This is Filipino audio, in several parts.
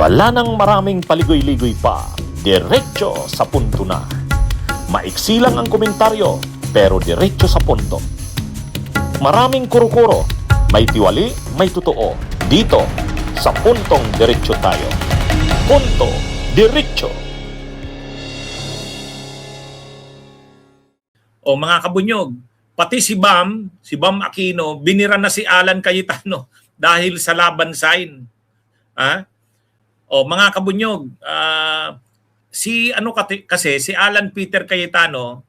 Wala nang maraming paligoy-ligoy pa, diretso sa punto na. Maiksi lang ang komentaryo, pero diretso sa punto. Maraming kuro-kuro, may tiwali, may totoo. Dito, sa puntong diretso tayo. Punto diretso. O mga kabunyog, pati si Bam Aquino, binira na si Alan Cayetano dahil sa laban sign. O mga kabunyog, si Alan Peter Cayetano,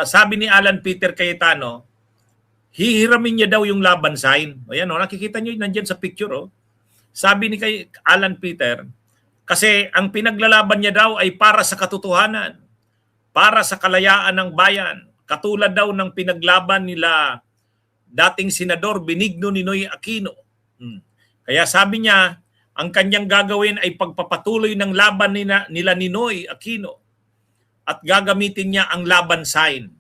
sabi ni Alan Peter Cayetano, hihiramin niya daw yung laban sign. O yan, nakikita niyo nandiyan sa picture. Sabi ni Alan Peter, kasi ang pinaglalaban niya daw ay para sa katotohanan, para sa kalayaan ng bayan, katulad daw ng pinaglaban nila dating Senador Benigno Ninoy Aquino. Kaya sabi niya, ang kanyang gagawin ay pagpapatuloy ng laban nila Ninoy Aquino at gagamitin niya ang laban sign.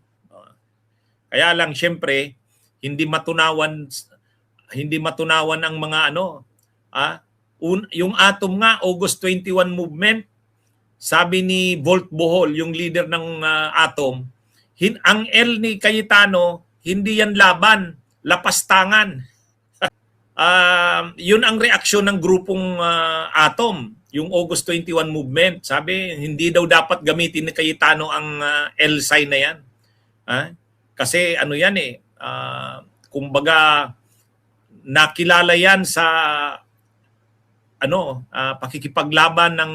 Kaya lang siyempre, hindi matunawan ang mga yung Atom nga, August 21 movement, sabi ni Volt Bohol, yung leader ng Atom, ang L ni Cayetano, hindi yan laban, lapastangan. Yun ang reaksyon ng grupong Atom, yung August 21 movement. Sabi, hindi daw dapat gamitin ni Cayetano ang L sign na yan. Kasi yan kumbaga nakilala yan sa pakikipaglaban ng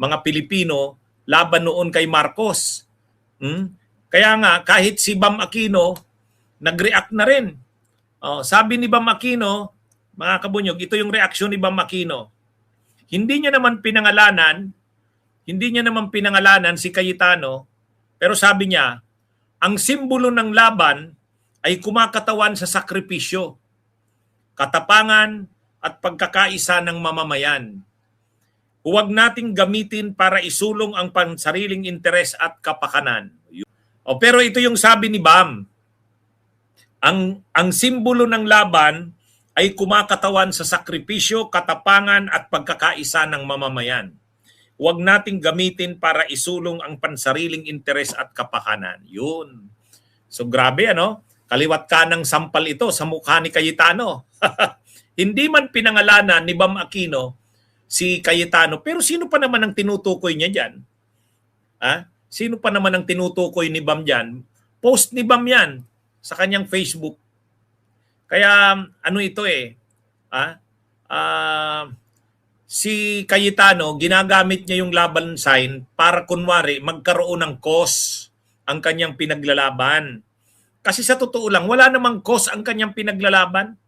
mga Pilipino laban noon kay Marcos. Kaya nga, kahit si Bam Aquino, nag-react na rin. Sabi ni Bam Aquino, mga kabunyog, ito yung reaksyon ni Bam Aquino. Hindi niya naman pinangalanan si Cayetano, pero sabi niya, ang simbolo ng laban ay kumakatawan sa sakripisyo, katapangan at pagkakaisa ng mamamayan. Huwag nating gamitin para isulong ang pansariling interes at kapakanan. Pero ito yung sabi ni Bam. Ang simbolo ng laban ay kumakatawan sa sakripisyo, katapangan at pagkakaisa ng mamamayan. Huwag nating gamitin para isulong ang pansariling interes at kapakanan. Yun. So grabe kaliwat kanang sampal ito sa mukha ni Cayetano. Hindi man pinangalanan ni Bam Aquino si Cayetano, pero sino pa naman ang tinutukoy niya dyan? Sino pa naman ang tinutukoy ni Bam dyan? Post ni Bam yan sa kanyang Facebook. Kaya si Cayetano, ginagamit niya yung laban sign para kunwari magkaroon ng cause ang kanyang pinaglalaban. Kasi sa totoo lang, wala namang cause ang kanyang pinaglalaban.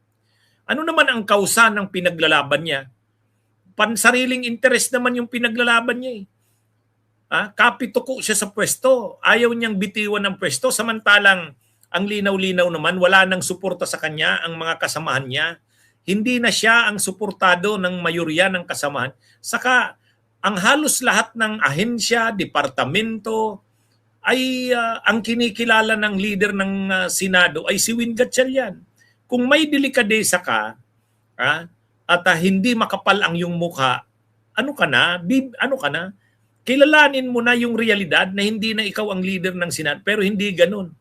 Ano naman ang kausa ng pinaglalaban niya? Pansariling interest naman yung pinaglalaban niya. Kapituko siya sa pwesto. Ayaw niyang bitiwan ng pwesto. Samantalang ang linaw-linaw naman, wala nang suporta sa kanya ang mga kasamahan niya. Hindi na siya ang suportado ng mayorya ng kasamahan. Saka ang halos lahat ng ahensya, departamento, ay ang kinikilala ng leader ng Senado ay si Win Gatchalian. Kung may delikadesa ka at hindi makapal ang iyong mukha, ano ka na? Kilalanin mo na yung realidad na hindi na ikaw ang leader ng Senado. Pero hindi ganun.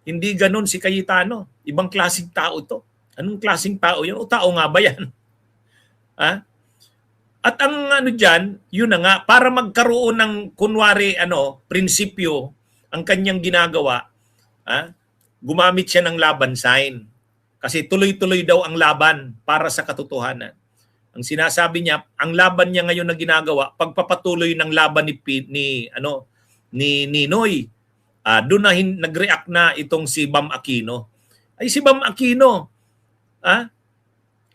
Hindi ganun si Cayetano. Ibang klaseng tao to. Anong klaseng tao yan? O tao nga ba yan? At ang dyan, yun na nga, para magkaroon ng kunwari prinsipyo ang kanyang ginagawa, gumamit siya ng laban sign. Kasi tuloy-tuloy daw ang laban para sa katotohanan. Ang sinasabi niya, ang laban niya ngayon na ginagawa, pagpapatuloy ng laban ni Ninoy. Doon na nag-react na itong si Bam Aquino. Ay si Bam Aquino,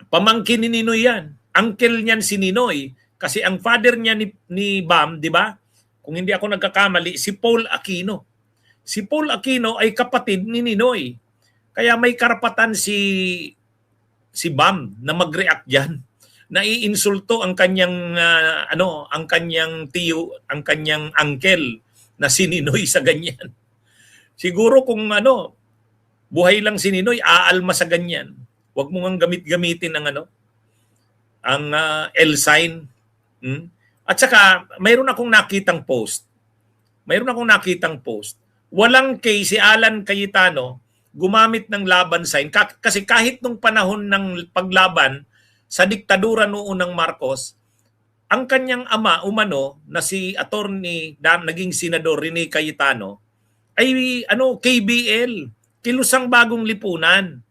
pamangkin ni Ninoy yan. Uncle niyan si Ninoy. Kasi ang father niya ni Bam, di ba? Kung hindi ako nagkakamali, si Paul Aquino. Si Paul Aquino ay kapatid ni Ninoy. Kaya may karapatan si Bam na mag-react diyan. Naiinsulto ang kanyang ang kanyang tiyo, ang kanyang uncle na si Ninoy sa ganyan. Siguro kung buhay lang si Ninoy, aalma sa ganyan. Huwag mo ngang gamit-gamitin ng L sign. At saka mayroon akong nakitang post. Walang case si Alan Cayetano gumamit ng laban sign kasi kahit nung panahon ng paglaban sa diktadura noon ng Marcos, ang kanyang ama umano na si attorney naging senador Rene Cayetano ay KBL, Kilusang Bagong Lipunan.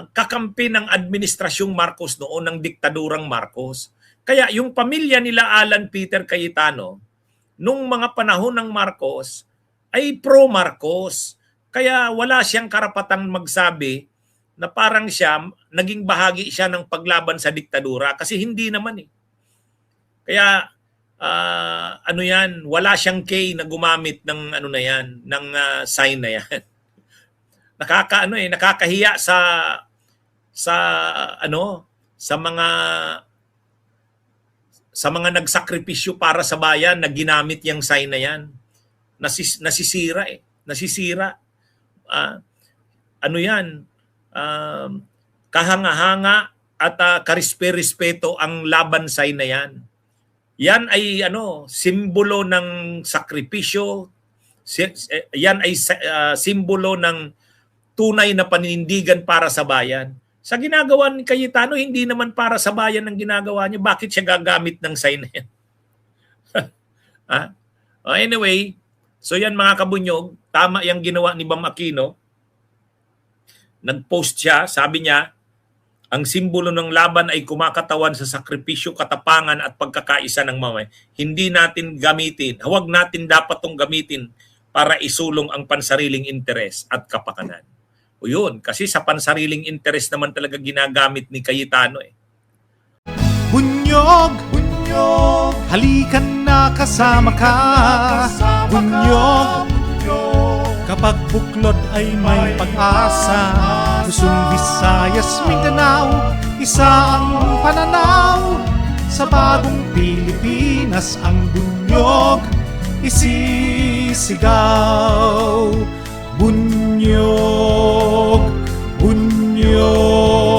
Kakampi ng administrasyong Marcos noon ng diktadurang Marcos. Kaya yung pamilya nila Alan Peter Cayetano nung mga panahon ng Marcos ay pro-Marcos. Kaya wala siyang karapatang magsabi na parang naging bahagi siya ng paglaban sa diktadura kasi hindi naman eh. Kaya wala siyang K na gumamit ng ng sign na yan. Nakakahiya sa mga nagsakripisyo para sa bayan na ginamit yung sign na yan. Nasisira eh. Kahanga-hanga at karispe-respeto ang laban sign na yan. Yan ay simbolo ng sakripisyo. Yan ay simbolo ng tunay na paninindigan para sa bayan. Sa ginagawa ni Cayetano, hindi naman para sa bayan ang ginagawa niya. Bakit siya gagamit ng sign na yan? Anyway, so yan mga kabunyog, tama yung ginawa ni Bam Aquino. Nag-post siya, sabi niya, ang simbolo ng laban ay kumakatawan sa sakripisyo, katapangan at pagkakaisa ng mamay. Hindi natin gamitin, huwag natin dapat itong gamitin para isulong ang pansariling interes at kapakanan. O yun, kasi sa pansariling interes naman talaga ginagamit ni Cayetano eh. Bunyog, halikan na kasama ka. Bunyog, kapag buklod ay may pag-asa. Luzon, Visayas, Mindanao, isa ang pananaw. Sa bagong Pilipinas ang bunyog isisigaw. Bunyog, bunyog.